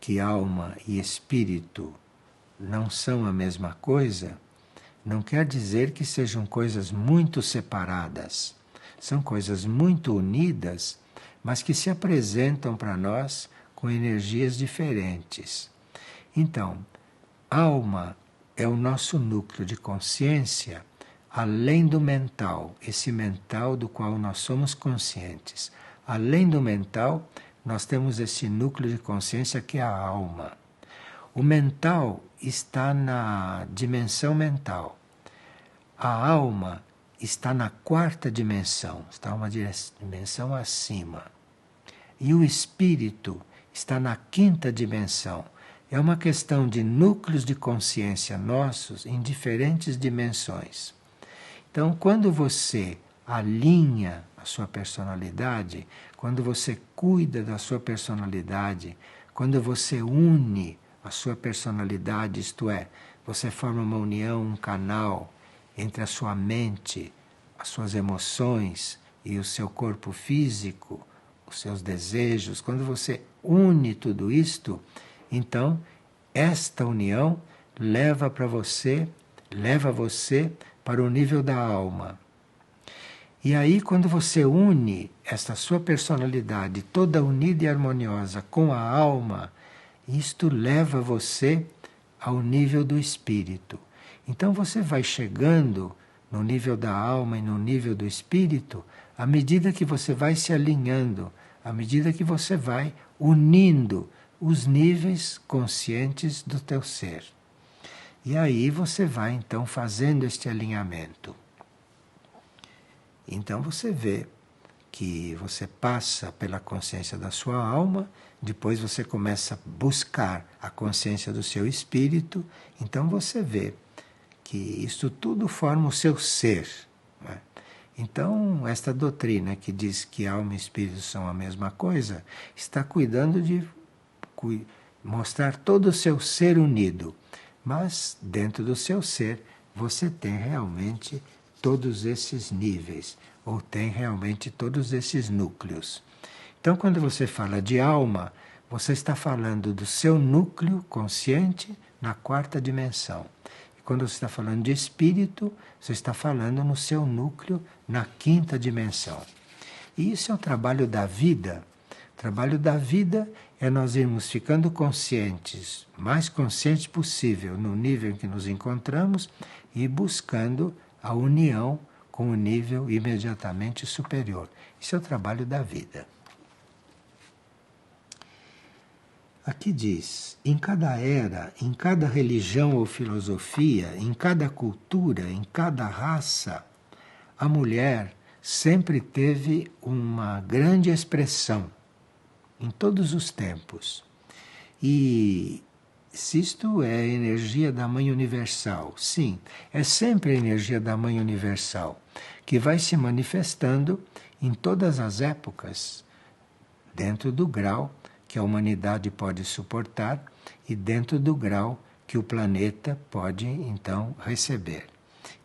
S1: que alma e espírito não são a mesma coisa, não quer dizer que sejam coisas muito separadas. São coisas muito unidas, mas que se apresentam para nós com energias diferentes. Então, alma é o nosso núcleo de consciência além do mental, esse mental do qual nós somos conscientes. Além do mental, nós temos esse núcleo de consciência que é a alma. O mental está na dimensão mental. A alma está na quarta dimensão, está uma dimensão acima. E o espírito está na quinta dimensão. É uma questão de núcleos de consciência nossos em diferentes dimensões. Então, quando você alinha a sua personalidade, quando você cuida da sua personalidade, quando você une a sua personalidade, isto é, você forma uma união, um canal entre a sua mente, as suas emoções e o seu corpo físico, os seus desejos, quando você une tudo isto, então esta união leva você para o nível da alma. E aí, quando você une esta sua personalidade toda unida e harmoniosa com a alma, isto leva você ao nível do espírito. Então você vai chegando no nível da alma e no nível do espírito à medida que você vai se alinhando, à medida que você vai unindo os níveis conscientes do teu ser. E aí você vai então fazendo este alinhamento. Então você vê que você passa pela consciência da sua alma, depois você começa a buscar a consciência do seu espírito, então você vê que isso tudo forma o seu ser. Né? Então, esta doutrina que diz que alma e espírito são a mesma coisa, está cuidando de mostrar todo o seu ser unido. Mas, dentro do seu ser, você tem realmente todos esses níveis, ou tem realmente todos esses núcleos. Então, quando você fala de alma, você está falando do seu núcleo consciente na quarta dimensão. E quando você está falando de espírito, você está falando no seu núcleo na quinta dimensão. E isso é o trabalho da vida. O trabalho da vida é nós irmos ficando conscientes, mais conscientes possível no nível em que nos encontramos e buscando a união com o nível imediatamente superior. Isso é o trabalho da vida. Aqui diz, em cada era, em cada religião ou filosofia, em cada cultura, em cada raça, a mulher sempre teve uma grande expressão em todos os tempos. E se isto é a energia da Mãe Universal, sim, é sempre a energia da Mãe Universal, que vai se manifestando em todas as épocas, dentro do grau que a humanidade pode suportar e dentro do grau que o planeta pode, então, receber.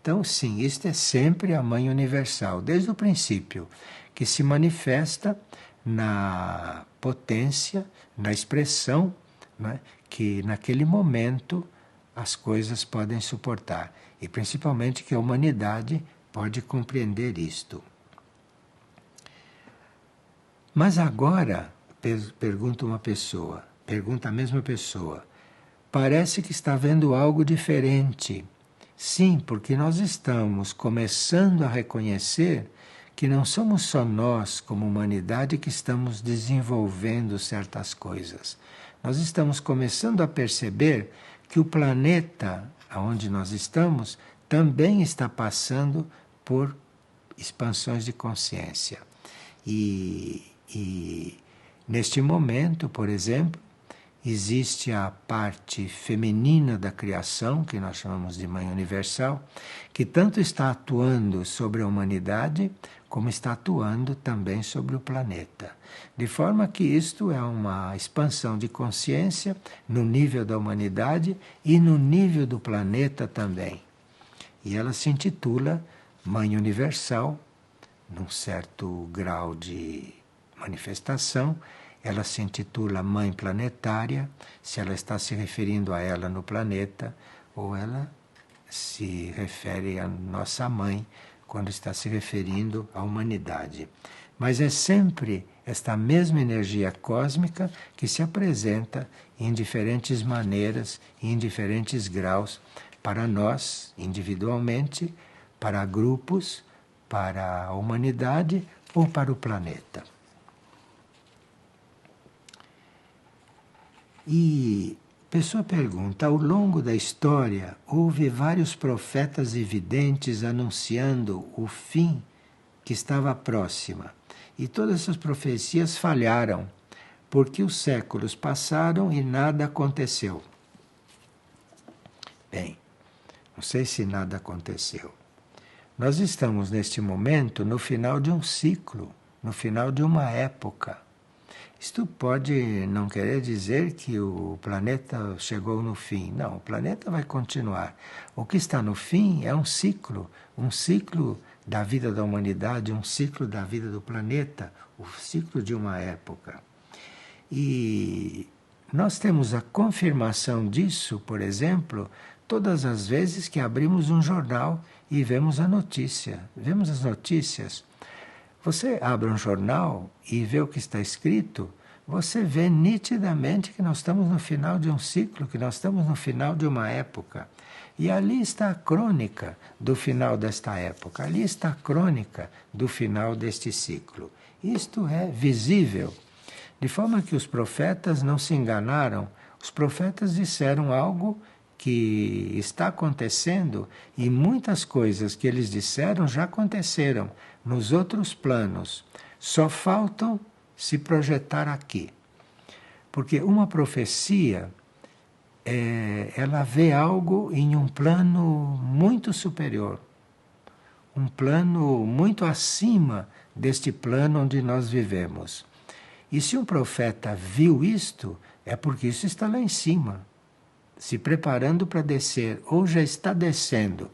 S1: Então, sim, isto é sempre a Mãe Universal, desde o princípio, que se manifesta na potência, na expressão, né, que naquele momento as coisas podem suportar. E principalmente que a humanidade pode compreender isto. Mas agora, pergunta uma pessoa, pergunta a mesma pessoa, parece que está vendo algo diferente. Sim, porque nós estamos começando a reconhecer que não somos só nós, como humanidade, que estamos desenvolvendo certas coisas. Nós estamos começando a perceber que o planeta onde nós estamos também está passando por expansões de consciência. E neste momento, por exemplo, existe a parte feminina da criação, que nós chamamos de Mãe Universal, que tanto está atuando sobre a humanidade, como está atuando também sobre o planeta. De forma que isto é uma expansão de consciência no nível da humanidade e no nível do planeta também. E ela se intitula Mãe Universal, num certo grau de manifestação. Ela se intitula Mãe Planetária, se ela está se referindo a ela no planeta, ou ela se refere à nossa mãe quando está se referindo à humanidade. Mas é sempre esta mesma energia cósmica que se apresenta em diferentes maneiras, em diferentes graus, para nós, individualmente, para grupos, para a humanidade ou para o planeta. E a pessoa pergunta, ao longo da história, houve vários profetas evidentes anunciando o fim que estava próxima. E todas essas profecias falharam, porque os séculos passaram e nada aconteceu. Bem, não sei se nada aconteceu. Nós estamos neste momento no final de um ciclo, no final de uma época. Isto pode não querer dizer que o planeta chegou no fim. Não, o planeta vai continuar. O que está no fim é um ciclo da vida da humanidade, um ciclo da vida do planeta, o ciclo de uma época. E nós temos a confirmação disso, por exemplo, todas as vezes que abrimos um jornal e vemos a notícia, vemos as notícias. Você abre um jornal e vê o que está escrito, você vê nitidamente que nós estamos no final de um ciclo, que nós estamos no final de uma época. E ali está a crônica do final desta época, ali está a crônica do final deste ciclo. Isto é visível, de forma que os profetas não se enganaram. Os profetas disseram algo que está acontecendo e muitas coisas que eles disseram já aconteceram nos outros planos. Só faltam se projetar aqui. Porque uma profecia, ela vê algo em um plano muito superior, um plano muito acima deste plano onde nós vivemos. E se um profeta viu isto, é porque isso está lá em cima, se preparando para descer, ou já está descendo.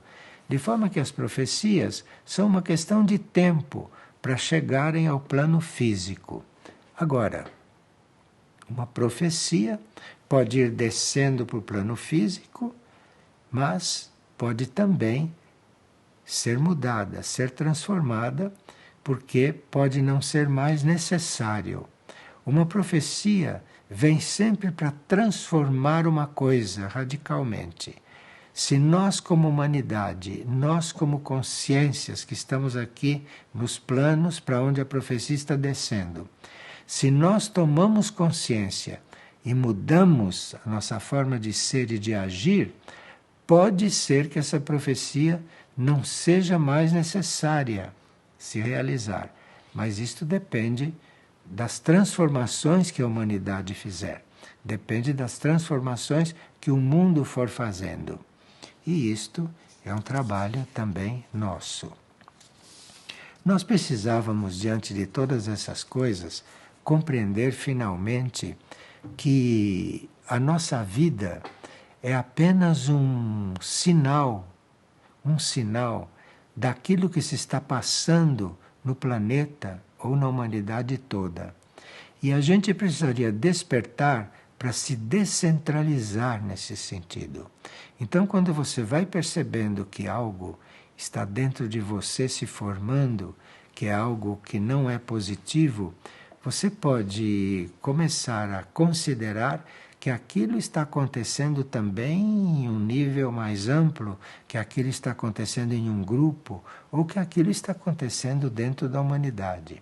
S1: De forma que as profecias são uma questão de tempo para chegarem ao plano físico. Agora, uma profecia pode ir descendo para o plano físico, mas pode também ser mudada, ser transformada, porque pode não ser mais necessário. Uma profecia vem sempre para transformar uma coisa radicalmente. Se nós, como humanidade, nós, como consciências que estamos aqui nos planos para onde a profecia está descendo, se nós tomamos consciência e mudamos a nossa forma de ser e de agir, pode ser que essa profecia não seja mais necessária se realizar. Mas isto depende das transformações que a humanidade fizer. Depende das transformações que o mundo for fazendo. E isto é um trabalho também nosso. Nós precisávamos, diante de todas essas coisas, compreender finalmente que a nossa vida é apenas um sinal daquilo que se está passando no planeta ou na humanidade toda. E a gente precisaria despertar para se descentralizar nesse sentido. Então, quando você vai percebendo que algo está dentro de você se formando, que é algo que não é positivo, você pode começar a considerar que aquilo está acontecendo também em um nível mais amplo, que aquilo está acontecendo em um grupo, ou que aquilo está acontecendo dentro da humanidade.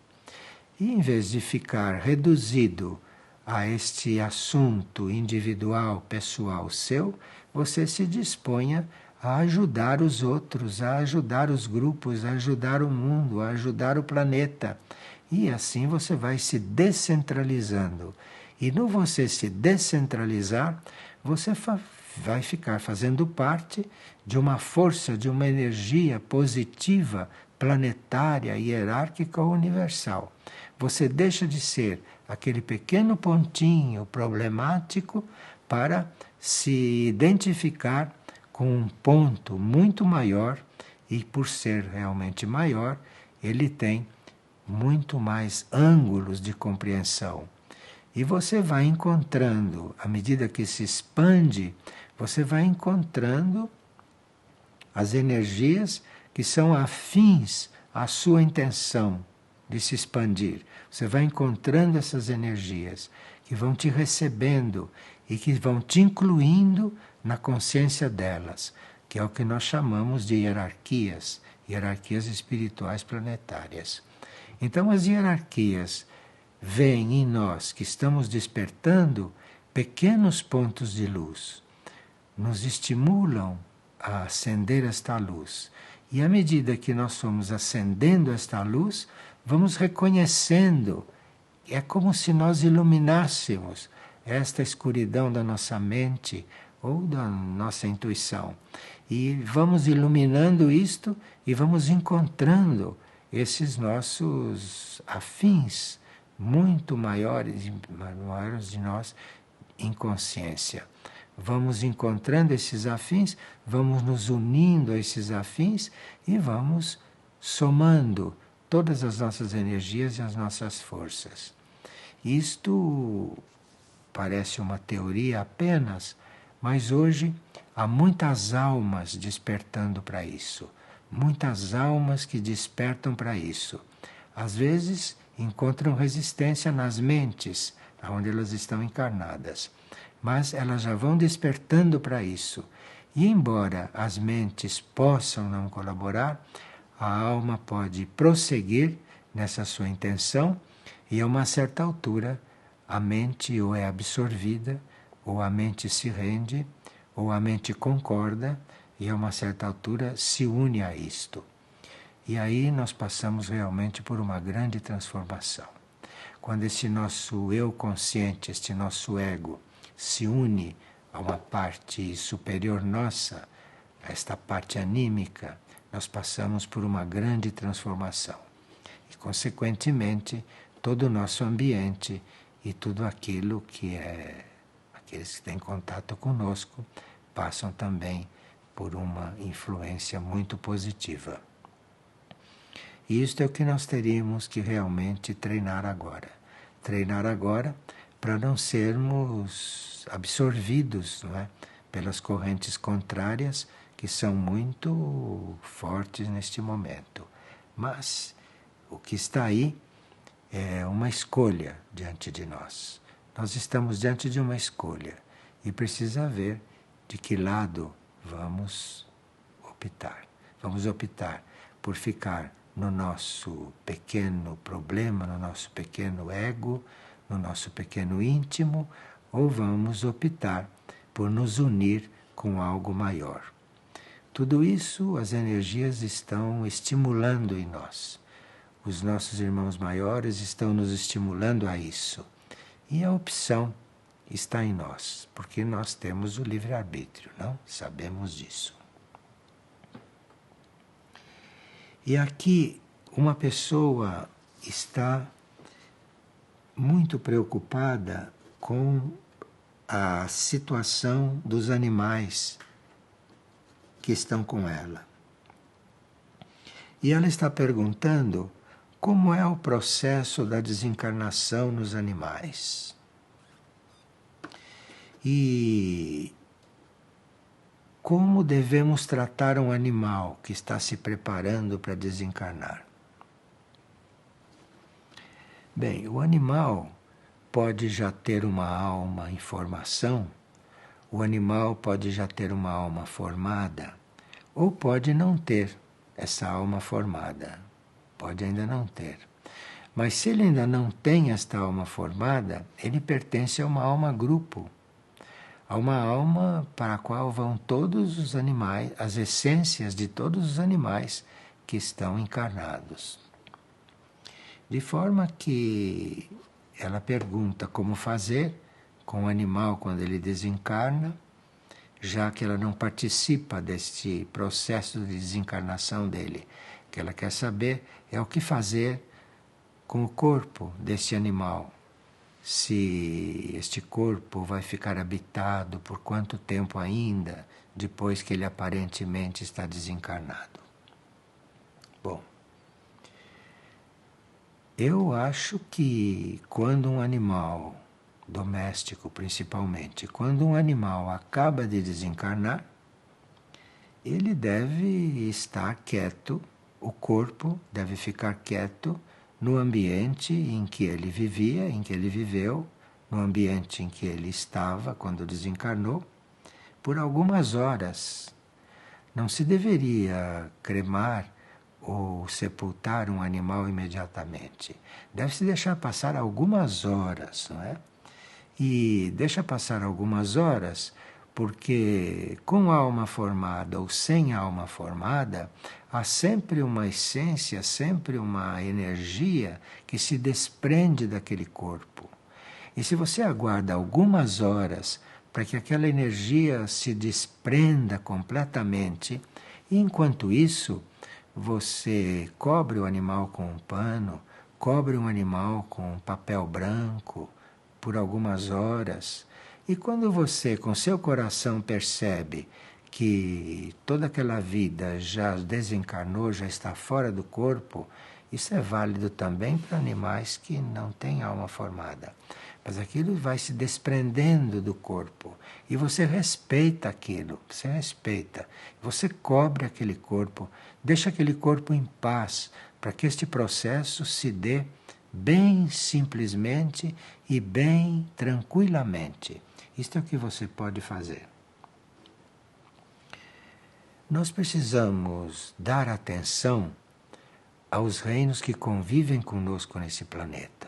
S1: E em vez de ficar reduzido a este assunto individual, pessoal seu, você se disponha a ajudar os outros, a ajudar os grupos, a ajudar o mundo, a ajudar o planeta. E assim você vai se descentralizando. E no você se descentralizar, você vai ficar fazendo parte de uma força, de uma energia positiva, planetária, hierárquica ou universal. Você deixa de ser aquele pequeno pontinho problemático para se identificar com um ponto muito maior, e por ser realmente maior, ele tem muito mais ângulos de compreensão. E você vai encontrando, à medida que se expande, você vai encontrando as energias que são afins à sua intenção de se expandir. Você vai encontrando essas energias que vão te recebendo e que vão te incluindo na consciência delas, que é o que nós chamamos de hierarquias, hierarquias espirituais planetárias. Então, as hierarquias veem em nós que estamos despertando pequenos pontos de luz, nos estimulam a acender esta luz. E à medida que nós fomos acendendo esta luz, vamos reconhecendo, é como se nós iluminássemos esta escuridão da nossa mente ou da nossa intuição. E vamos iluminando isto e vamos encontrando esses nossos afins muito maiores de nós em consciência. Vamos encontrando esses afins, vamos nos unindo a esses afins e vamos somando todas as nossas energias e as nossas forças. Isto parece uma teoria apenas, mas hoje há muitas almas despertando para isso. Muitas almas que despertam para isso. Às vezes encontram resistência nas mentes, onde elas estão encarnadas. Mas elas já vão despertando para isso. E embora as mentes possam não colaborar, a alma pode prosseguir nessa sua intenção e a uma certa altura a mente ou é absorvida, ou a mente se rende, ou a mente concorda e a uma certa altura se une a isto. E aí nós passamos realmente por uma grande transformação. Quando esse nosso eu consciente, este nosso ego, se une a uma parte superior nossa, a esta parte anímica, nós passamos por uma grande transformação. E, consequentemente, todo o nosso ambiente e tudo aquilo que é aqueles que têm contato conosco passam também por uma influência muito positiva. E isto é o que nós teríamos que realmente treinar agora. Treinar agora para não sermos absorvidos, não é, pelas correntes contrárias que são muito fortes neste momento. Mas o que está aí é uma escolha diante de nós. Nós estamos diante de uma escolha e precisa ver de que lado vamos optar. Vamos optar por ficar no nosso pequeno problema, no nosso pequeno ego, no nosso pequeno íntimo, ou vamos optar por nos unir com algo maior. Tudo isso as energias estão estimulando em nós. Os nossos irmãos maiores estão nos estimulando a isso. E a opção está em nós, porque nós temos o livre-arbítrio, não? Sabemos disso. E aqui uma pessoa está muito preocupada com a situação dos animais que estão com ela. E ela está perguntando como é o processo da desencarnação nos animais. E como devemos tratar um animal que está se preparando para desencarnar? Bem, o animal pode já ter uma alma em formação, o animal pode já ter uma alma formada, ou pode não ter essa alma formada. Pode ainda não ter. Mas se ele ainda não tem esta alma formada, ele pertence a uma alma grupo, a uma alma para a qual vão todos os animais, as essências de todos os animais que estão encarnados. De forma que ela pergunta como fazer com o animal quando ele desencarna, já que ela não participa deste processo de desencarnação dele. O que ela quer saber é o que fazer com o corpo deste animal. Se este corpo vai ficar habitado por quanto tempo ainda, depois que ele aparentemente está desencarnado. Bom, eu acho que quando um animal doméstico, principalmente, quando um animal acaba de desencarnar, ele deve estar quieto, o corpo deve ficar quieto no ambiente em que ele vivia, em que ele viveu, no ambiente em que ele estava quando desencarnou, por algumas horas. Não se deveria cremar ou sepultar um animal imediatamente. Deve-se deixar passar algumas horas, não é? E deixa passar algumas horas, porque com alma formada ou sem alma formada, há sempre uma essência, sempre uma energia que se desprende daquele corpo. E se você aguarda algumas horas para que aquela energia se desprenda completamente, e enquanto isso, você cobre o animal com um pano, cobre um animal com um papel branco, por algumas horas, e quando você, com seu coração, percebe que toda aquela vida já desencarnou, já está fora do corpo, isso é válido também para animais que não têm alma formada. Mas aquilo vai se desprendendo do corpo e você respeita aquilo, você respeita, você cobre aquele corpo, deixa aquele corpo em paz para que este processo se dê bem simplesmente e bem tranquilamente. Isto é o que você pode fazer. Nós precisamos dar atenção aos reinos que convivem conosco nesse planeta.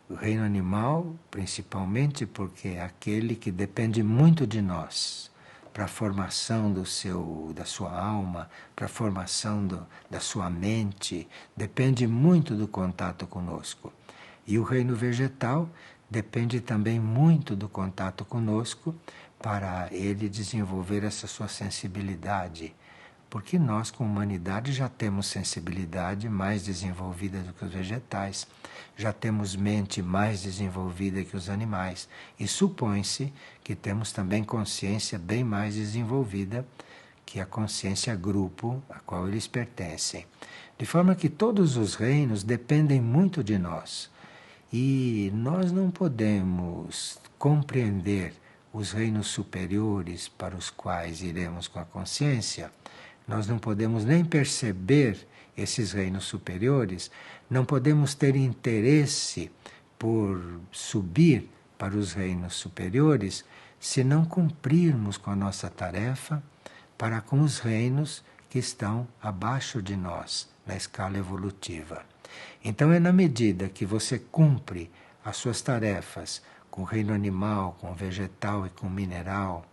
S1: O reino animal, principalmente porque é aquele que depende muito de nós para a formação da sua alma, para a formação da sua mente, depende muito do contato conosco. E o reino vegetal depende também muito do contato conosco para ele desenvolver essa sua sensibilidade. Porque nós, como humanidade, já temos sensibilidade mais desenvolvida do que os vegetais, já temos mente mais desenvolvida que os animais, e supõe-se que temos também consciência bem mais desenvolvida que a consciência grupo a qual eles pertencem. De forma que todos os reinos dependem muito de nós. E nós não podemos compreender os reinos superiores para os quais iremos com a consciência. Nós não podemos nem perceber esses reinos superiores, não podemos ter interesse por subir para os reinos superiores se não cumprirmos com a nossa tarefa para com os reinos que estão abaixo de nós na escala evolutiva. Então é na medida que você cumpre as suas tarefas com o reino animal, com o vegetal e com o mineral,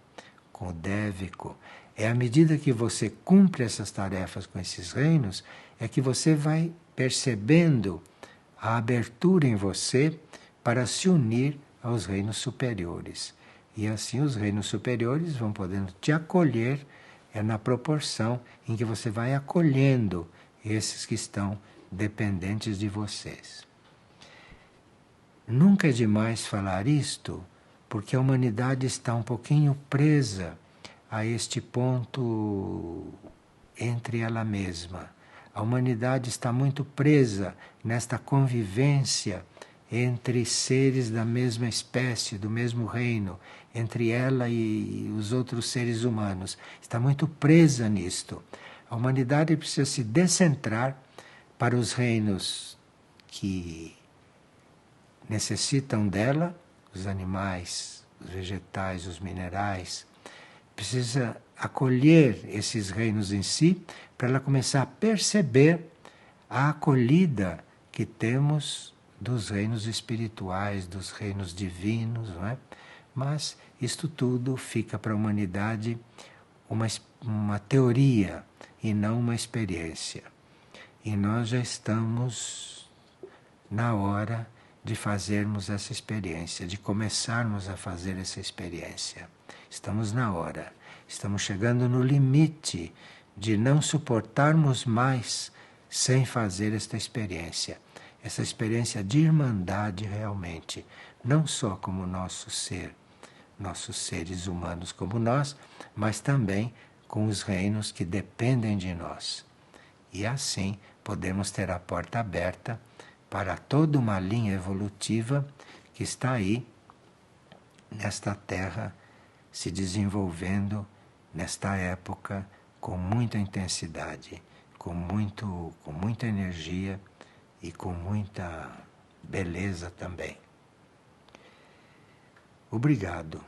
S1: com o dévico, é à medida que você cumpre essas tarefas com esses reinos, é que você vai percebendo a abertura em você para se unir aos reinos superiores. E assim os reinos superiores vão podendo te acolher, na proporção em que você vai acolhendo esses que estão dependentes de vocês. Nunca é demais falar isto, porque a humanidade está um pouquinho presa a este ponto entre ela mesma. A humanidade está muito presa nesta convivência entre seres da mesma espécie, do mesmo reino, entre ela e os outros seres humanos. Está muito presa nisto. A humanidade precisa se descentrar para os reinos que necessitam dela, os animais, os vegetais, os minerais. Precisa acolher esses reinos em si para ela começar a perceber a acolhida que temos dos reinos espirituais, dos reinos divinos, não é? Mas isto tudo fica para a humanidade uma teoria e não uma experiência. E nós já estamos na hora de fazermos essa experiência, de começarmos a fazer essa experiência. Estamos na hora, estamos chegando no limite de não suportarmos mais sem fazer esta experiência. Essa experiência de irmandade realmente, não só como nosso ser, nossos seres humanos como nós, mas também com os reinos que dependem de nós. E assim podemos ter a porta aberta para toda uma linha evolutiva que está aí, nesta Terra, se desenvolvendo nesta época com muita intensidade, com muita energia e com muita beleza também. Obrigado.